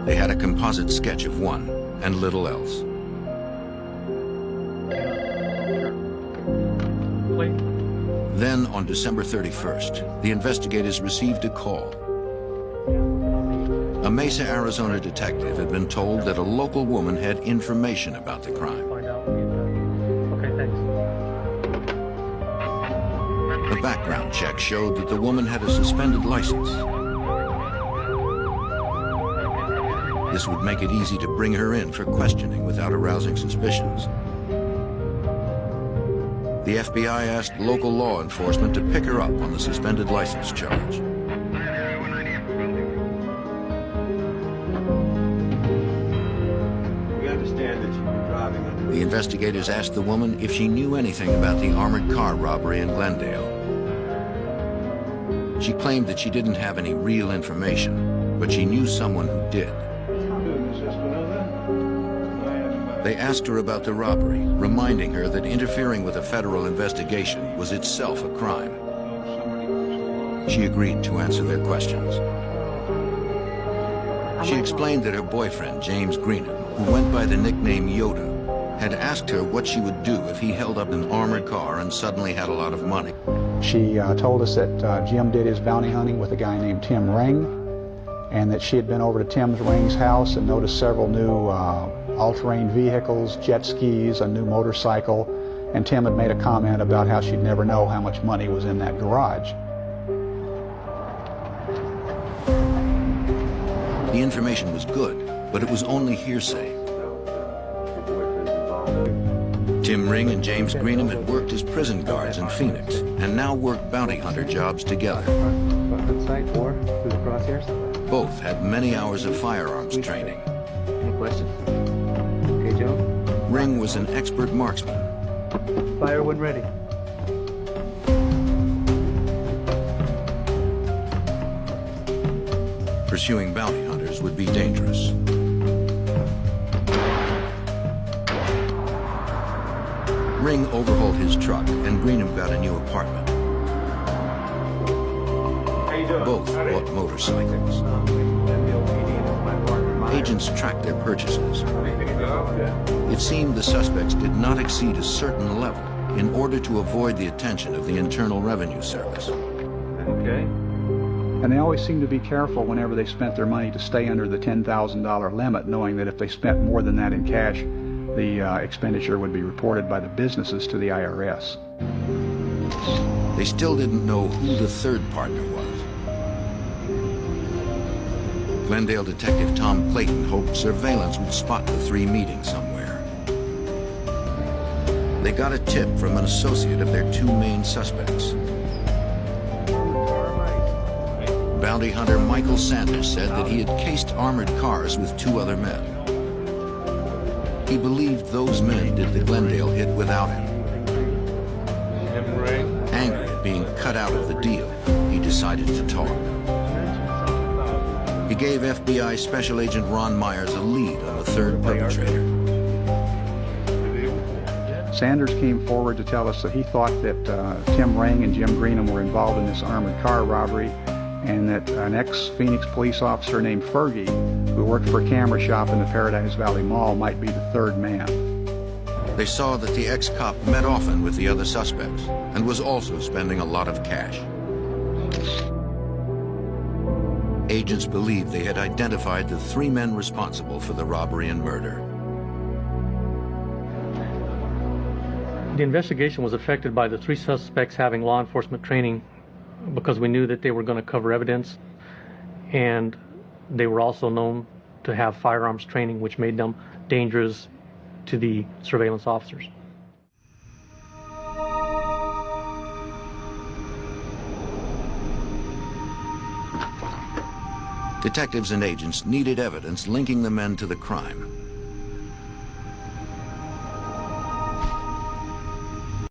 They had a composite sketch of one and little else. Then, on December 31st, the investigators received a call. A Mesa, Arizona detective had been told that a local woman had information about the crime. Okay, thanks. The background check showed that the woman had a suspended license. This would make it easy to bring her in for questioning without arousing suspicions. The FBI asked local law enforcement to pick her up on the suspended license charge. The investigators asked the woman if she knew anything about the armored car robbery in Glendale. She claimed that she didn't have any real information, but she knew someone who did. They asked her about the robbery, reminding her that interfering with a federal investigation was itself a crime. She agreed to answer their questions. She explained that her boyfriend, James Greenham, who went by the nickname Yoda, had asked her what she would do if he held up an armored car and suddenly had a lot of money. She told us that Jim did his bounty hunting with a guy named Tim Ring, and that she had been over to Tim Ring's house and noticed several new all-terrain vehicles, jet skis, a new motorcycle, and Tim had made a comment about how she'd never know how much money was in that garage. The information was good, but it was only hearsay. Tim Ring and James Greenham had worked as prison guards in Phoenix and now worked bounty hunter jobs together. Both had many hours of firearms training. Any questions? Okay, Joe? Ring was an expert marksman. Fire when ready. Pursuing bounty hunters would be dangerous. Ring overhauled his truck and Greenham got a new apartment. Both bought motorcycles. Agents tracked their purchases. It seemed the suspects did not exceed a certain level in order to avoid the attention of the Internal Revenue Service. Okay. And they always seemed to be careful whenever they spent their money to stay under the $10,000 limit, knowing that if they spent more than that in cash, the expenditure would be reported by the businesses to the IRS. They still didn't know who the third partner was. Glendale detective Tom Clayton hoped surveillance would spot the three meeting somewhere. They got a tip from an associate of their two main suspects. Bounty hunter Michael Sanders said that he had cased armored cars with two other men. He believed those men did the Glendale hit without him. Angry at being cut out of the deal, he decided to talk. He gave FBI Special Agent Ron Myers a lead on the third perpetrator. Sanders came forward to tell us that he thought that Tim Ring and Jim Greenham were involved in this armored car robbery, and that an ex-Phoenix police officer named Fergie, who worked for a camera shop in the Paradise Valley Mall, might be the third man. They saw that the ex-cop met often with the other suspects and was also spending a lot of cash. Agents believed they had identified the three men responsible for the robbery and murder. The investigation was affected by the three suspects having law enforcement training because we knew that they were going to cover evidence, and they were also known to have firearms training, which made them dangerous to the surveillance officers. Detectives and agents needed evidence linking the men to the crime.